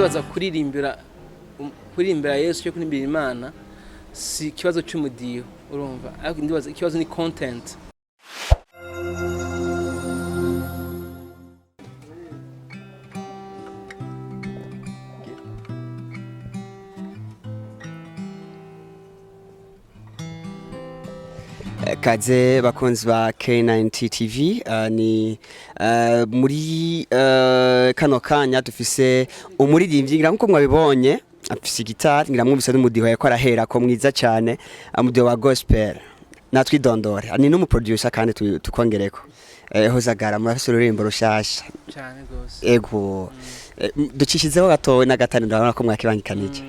ndibaza kuririmbira Yesu cyo kurimbira Imana si ikibazo cy'umudiho urumva ariko ndibaza ikibazo ni content. Kaze bakunzi ba K9 TV ni muri kano kanya dufise umuririmbyi ngira nkuko mwabibonye afise gitari ngira mwumvise n'umudiho yakora hera ko mwiza cyane umudiho wa gospel natwidondore ni n'umuproducer kandi tukongereko hozagara murafise ururimbo rushasha cyane gose ego ducishizeho gatowe n'agatani ndabona ko mwakibangikanije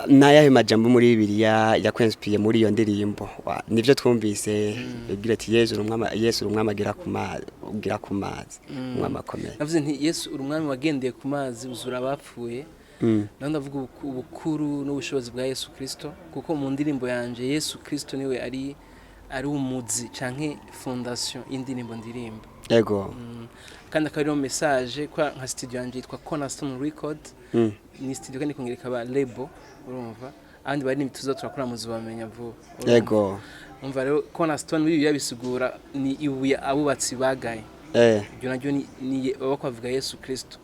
Naya majambo muri Bibiliya yakwenspiye muri iyo ndirimbo nivyo twumvise bigira ati Yesu urumwami agira ku mazi umwami akomeye navuze nti Yesu urumwami wagendeye ku mazi uzura abapfuye naho ndavuga ubukuru n'ubushobozi bwa Yesu Kristo kuko mu ndirimbo yanje Yesu Kristo niwe ari umuzi canke fondation y'indirimbo ndirimbo yego kandi akariyo message kwa nka studio yanje yitwa Cornerstone Record ni studio kandi kongereka ba label urumva andi bari nimituzo turakora muzi bamenya vuba yego umva rero Cornerstone bibi yabisigura ni ibuye abubatsi bagaye ibyo najyo ni bakwavuga Yesu Kristo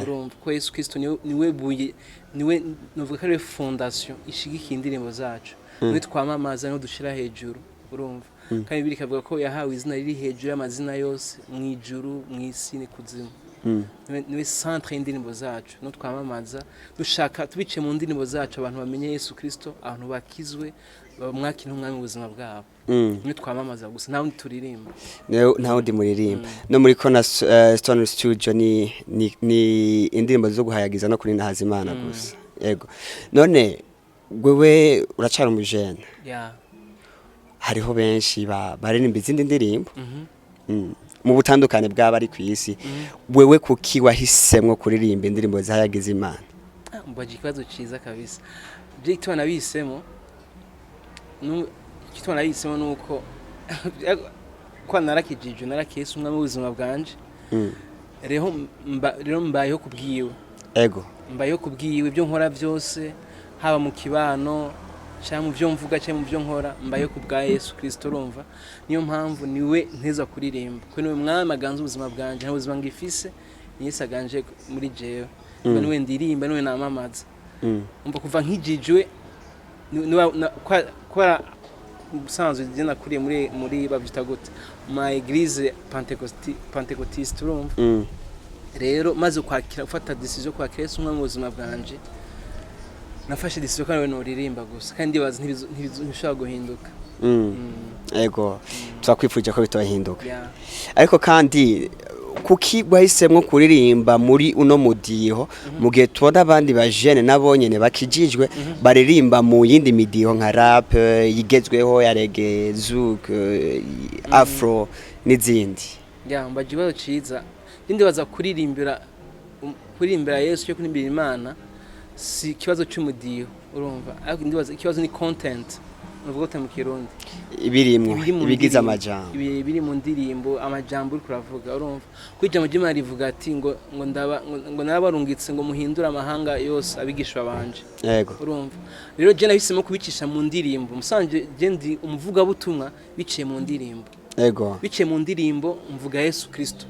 urumva ko Yesu Kristo niwe buye niwe novuga ko ari fondation ishigikiye indirimbo zacu niwe twamamaza no dushira hejuru urumva kandi biri kavuga ko yahawe izina riri hejuru y'amazina yose mu ijuru mu isi ni kuzimu niwe centre y'indirimbo zacu no twamamaza dushaka tubice mu ndirimbo zacu abantu bamenye Yesu Kristo abantu bakizwe bamwakira umwami ubuzima bwabo niwe twamamaza gusa ntawe turirimba ntawe ndi muririmba no muri Cornerstone Studio ni indirimbo zo guhayagiza no kuri Hazimana gusa yego none gwewe uracara umujene hariho benshi baririmba izindi ndirimbo mu butandukane bwaba ari kwisi wewe kuki wahisemwe kuririmba indirimbo zahayagiza Imana mbaje ikibazo ciza kabisa je kitwana bisemo nuko kwa narakijije narakese umwami w'ubuzima bwanje rero mbayeho kubwiwe ego mbayeho kubwiwe ibyo nkora byose haba mu kibano cyangwa mu byo mvuga cyangwa mu byo nkora mbayeho kubwa Yesu Kristo urumva niyo mpamvu niwe nteza kuririmba ko niwe mwami aganza ubuzima bwanje nta buzima ngifise Yesu aganje muri jewe niwe ndirimba niwe namamaza umva kuva nkijijwe kwa ubusanzwe genda kuriye muri babyita gute ma église pentecôtiste urumva rero maze kwakira ufata decision kwakira Yesu umwami w'ubuzima bwanje nafashe decision kandi no ririmba gusa kandi bazi ntibishobora guhinduka ego twakwifuje ko bitohinduka ariko kandi kuki bahisemwe kuririmba muri uno mudiho mu gihe tubona abandi bajene nabonyene bakijijwe baririmba mu yindi midiho nka rap yigezweho ya reggae zouk afro n'izindi mbaje ikibazo ciza ndindi baza kuririmbira Yesu cyo kurimbira Imana si ikibazo cy'umudiho urumva ariko ndibaza ikibazo ni content nuvuga mu kirundi ibirimwo ibigize amajambo biri mu ndirimbo amajambo uri kuravuga urumva kwijya mu Imana rivuga ati ngo narabarungitse ngo muhindura amahanga yose abigisha banje yego urumva rero je nahisemo kubicisha mu ndirimbo musanje je ndi umuvuga butumwa biciye mu ndirimbo yego biciye mu ndirimbo mvuga Yesu Kristo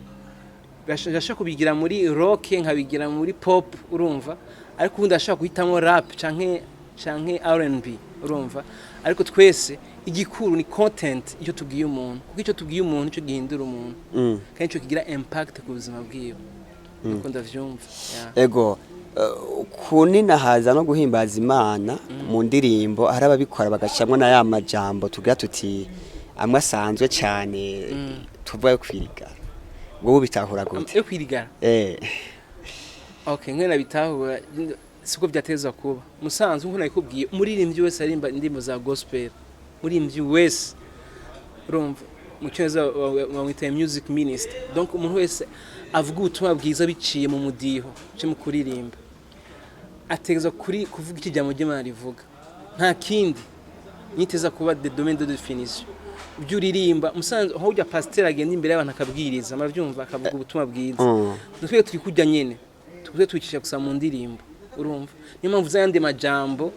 gashaka kubigira muri rock nkabigira muri pop urumva ariko ubundi ashaka guhitamo rap canke R&B urumva ariko twese igikuru ni content icyo tubwiye umuntu kuko icyo tubwiye umuntu cyo gihindura umuntu kandi cyo kigira impact ku buzima bwiwe nuko ndavyumva ego kunina haza no guhimbaza Imana mu ndirimbo hari ababikora bagacamwa na ya majambo tugira tuti amwe asanzwe cyane tuvuye kwirigara ngo bitahura gute yo kwirigara okay nkena bitahura siko byateza kuba musanzwe nko nakubwiye umuririmbyi wese arimba indimo za gospel muririmbyi wese urumva mu cyonza bamwita music minister donc umuntu wese avuga ubutumwa bwiza biciye mu mudiho cyo mu kuririmba ategeza kuvuga ikijya mu Imana rivuga nta kindi niteza kuba the domaine de définition ibyo uririmba musanzwe aho ujya pasteur agenda imbere y'abantu akabwiriza maravyumva akavuga ubutumwa bwiza twese turi kujya nyene tuze twicisha gusa mu ndirimbo urumva niyo mpamvu zayandi majambo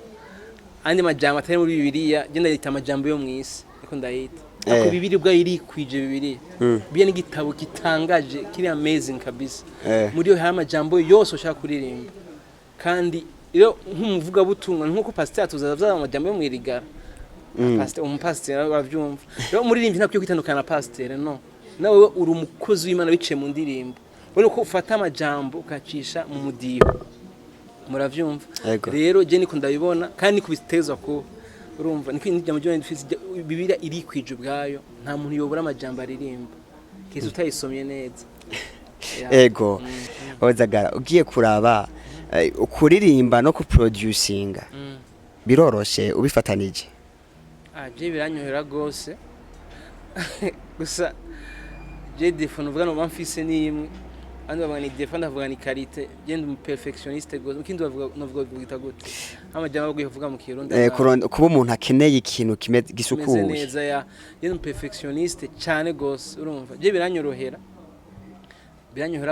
atari muri Bibiliya genda yita amajambo yo mwisi niko ndayita ako Bibiliya ubwa iri kwije Bibiliya biye n'igitabo kitangaje kiri amazing kabisa muri yo hari amajambo yose ushaka kuririmba kandi rero nk'umuvuga butumwa nkuko pasteur tuzaza amajambo yo mwirigara pasteur umupasteur bavyumva rero muririmbi ntakwiye kwitandukana na pasteur no nawe uri umukozi w'Imana biciye mu ndirimbo ubona ko ufata amajambo ukacisha mu mudiho muravyumva rero je niko ndabibona kandi kubitezwa ko urumva niko indijya mu Imana Bibiliya iri kwije ubwayo nta muntu yobora amajambo aririmba kizo utayisomye neza ego ozagara ugiye kuraba ukuririmba no kuproducinga biroroshe ubifatanije je biranyohera gose gusa je defone uvuga no bamfise nimwe andi bavuga ni defone avuga ni qualité genda mu perfectionniste gose ukindi bavuga bwita gute amajambo baguye kuvuga mu kirundi kuba umuntu akeneye ikintu gisukuye neza ya genda mu perfectionniste cyane gose urumva je biranyohera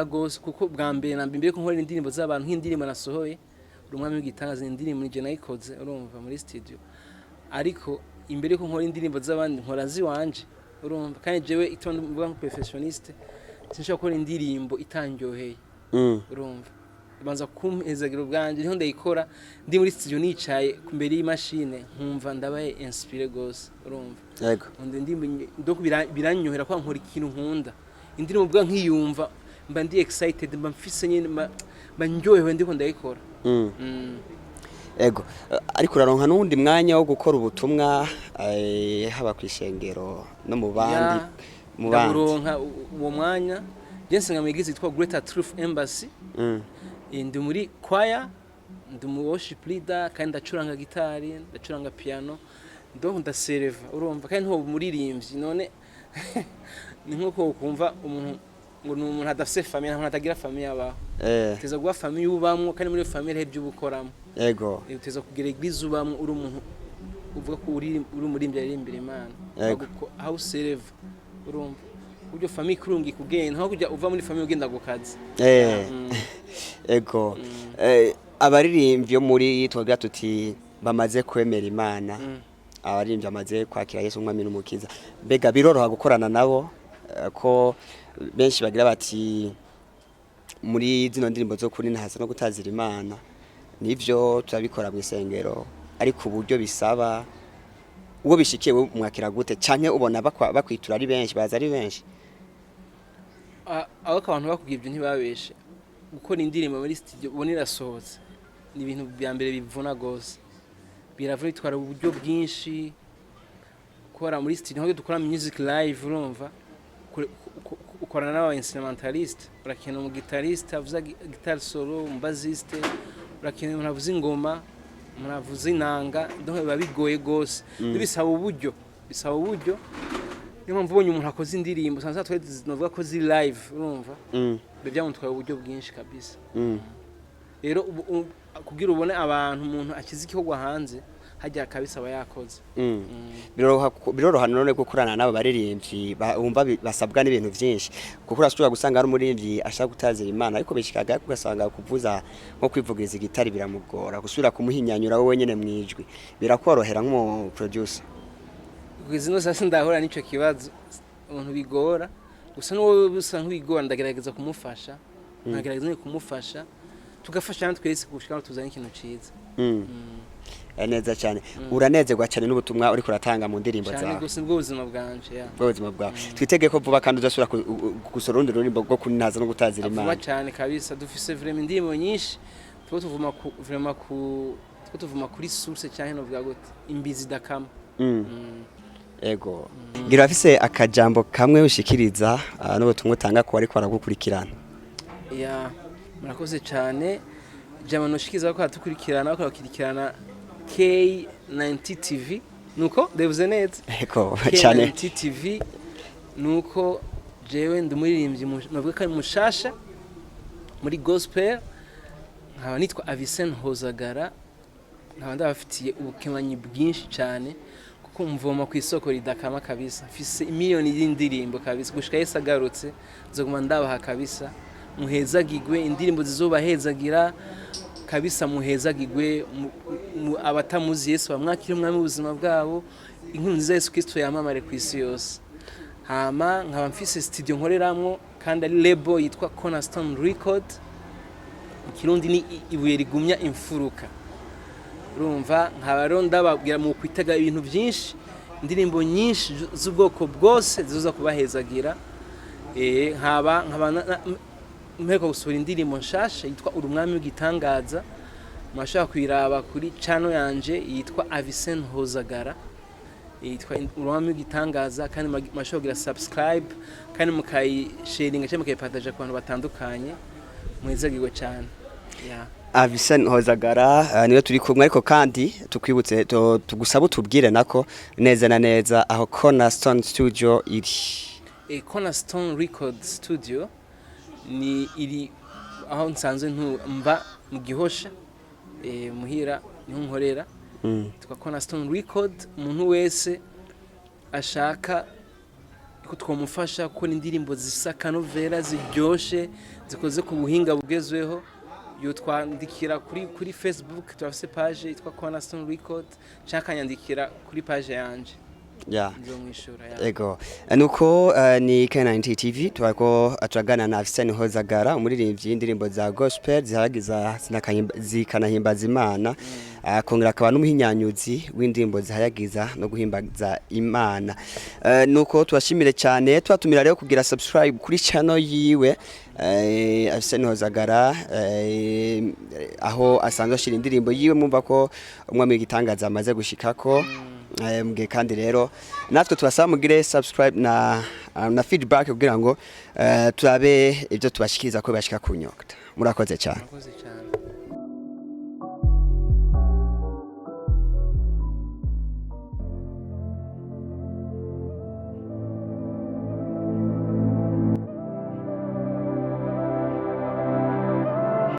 gose kuko bwa mbere nambere ko nkora indirimbo z'abantu nk'indirimbo nasohoye urumwami w'igitangaza indirimbo je nayikoze urumva muri studio ariko imbere ko nkora indirimbo z'abandi nkora ziwanje urumva kandi jewe itondo mvuga nko perfectionniste sinshaka gukora indirimbo itangyoheye urumva ibanza kumpezagira ubwanje niho ndayikora ndi muri studio nicaye kumbere y'imashine nkumva ndabaye inspire gose urumva yego ndiko biranyohera kwa nkora ikintu nkunda indirimbo bwa nkiyumva mba ndi excited mba mfise nyine mba ndyohewe ndiko ndayikora ego ariko uraronka n'undi mwanya wo gukora ubutumwa haba kwishengero no mu bandi uronka uwo mwanya jense ngamwigize yitwa Greater Truth Embassy ndi muri choir ndi mu worship leader kandi ndacuranga gitari ndacuranga piano ndo ndasereva urumva kandi nto muririmbyi none ni nkuko ukumva umuntu ngo umuntu adafise famille nta atagira famille abaho teza guha famille ubamwe kandi muri famille hebye ubukoramo yego teza kugira eglise ubamwe uri umuntu uvuga ko uri murimbyi aririmbira Imana aho sereva urumva ubyo famille kurungi kugenda nko kujya uva muri famille ugenda gukaza ego abaririmbyi muri twaga tuti bamaze kwemera Imana abaririmbyi amaze kwakira Yesu umwami n'umukiza mbega biroroha gukorana nabo ko benshi bagira bati muri zino ndirimbo zo kuri ntaza no gutazira Imana nivyo turabikora mu isengero ariko uburyo bisaba uwo bishikiye mwakira gute canke ubona bakwitura ari benshi baza ari benshi abo abantu bakubwiye ibyo ntibabeshe gukora indirimbo muri studio ubonera sohotse ni ibintu bya mbere bivuna gose biravura bitwara uburyo bwinshi gukora muri studio nko dukora music live urumva ukorana n'aba instrumentalist urakena mu guitarist avuza guitar solo mu bassist urakena umuntu avuza ingoma umuntu avuza inanga donc biba bigoye gose bisaba uburyo niyo mpamvu ubonye umuntu akoze indirimbo sanza twari novuga ko zi live urumva byamutwaye uburyo bwinshi kabisa rero kugira ubone abantu umuntu akiza igikorwa hanze hajya kabisa aba yakoze. Biroroha none gukorana nabo baririmbyi bumva basabwa n'ibintu byinshi kuko urashobora gusanga ari umuririmbyi ashaka gutazira Imana ariko bishikaga ugasanga kuvuza nko kwivugiriza gitari biramugora gusubira kumuhinyanyura wowe nyene mwijwi birakorohera nko producer. Kwizino sasa ndahora nico kibazo umuntu bigora gusa n'uwo busa nk'ibigora ndagerageza kumufasha ndagerageza kumufasha tugafashana twese gushika tuzanye ikintu ciza. Neza cyane uranezerwa cyane n'ubutumwa uri kuratanga mu ndirimbo zawe cyane gusa ubwo buzima bwanje ya ubuzima bwawe twitege ko vuba kandi uzasura gusora urundi rurimbo rwo kuninaza no gutazira Imana vuba cyane kabisa dufise vraiment indirimbo nyinshi tuvuma ku vraiment ku tuvuma kuri source cyane no vuga gute imbizi dakama. Ego ngira afise akajambo kamwe ushikiriza n'ubutumwa utanga ko ariko aragukurikirana. Ya murakoze cyane jambo noshikiza ko atukurikirana ko bakirikirana K90 TV nuko devuze neza eko cyane K90 TV nuko jewe ndumuririmbyi navuga ko mushasha muri gospel nkaba nitwa Avicenne Wonderboy nkaba ndabafitiye ubukemanyi bwinshi cyane kuko mvoma ku isoko ridakama kabisa mfise miliyoni y'indirimbo kabisa gushika Yesu agarutse nzoguma ndabaha kabisa muhezagigwe indirimbo zizobahezagira kabisa muhezagigwe abatamuzi Yesu bamwakire umwami w'ubuzima bwabo inkuru nziza Yesu Kristo yamamare ku isi yose. Hama nkaba mfise studio nkoreramwo kandi ari label yitwa Cornerstone Record ikirundi ni ibuye rigumya imfuruka urumva nkaba rero ndababwira mu kwitega ibintu byinshi indirimbo nyinshi z'ubwoko bwose zizoza kubahezagira nkaba mpereko gusura indirimbo nshasha yitwa urumwami w'igitangaza mashaka kwiraba kuri channel yanje yitwa Avicenne Wonderboy yitwa urumwami w'igitangaza kandi mashaka kugira subscribe kandi mukayisharinga cyangwa mukayipartage ku bantu batandukanye mwezagirwe cyane. Avicenne Wonderboy niyo turi kumwe ariko kandi tukwibutse tugusaba utubwire nako neza na neza aho Cornerstone Studio iri. Cornerstone Record Studio ni iri aho nsanzwe mba mu Gihosha muhira niho nkorera twa Cornerstone Record umuntu wese ashaka ko twamufasha ko indirimbo zisa kanovera ziryoshe zikoze ku buhinga bugezweho yo twandikira kuri Facebook twafise page yitwa Cornerstone Record cyakanyandikira kuri page yanje. Ego nuko ni K90 TV twako atagana na Avicenne Wonderboy umuririmbyi indirimbo za gospel zihagiza zikanahimbaza Imana akongera akaba n'umuhinyanyuzi w'indirimbo zihayagiza no guhimbaza Imana. Nuko twashimire cyane twatumira rero kugira subscribe kuri channel yiwe Avicenne Wonderboy aho asanzwe ashira indirimbo yiwe mumva ko umwami w'igitangaza amaze gushikako mbwe kandi rero natwe tubasaba mugire subscribe na feedback kugira ngo turabe ibyo tubashikiriza ko bashika kunyokta. Murakoze cyane.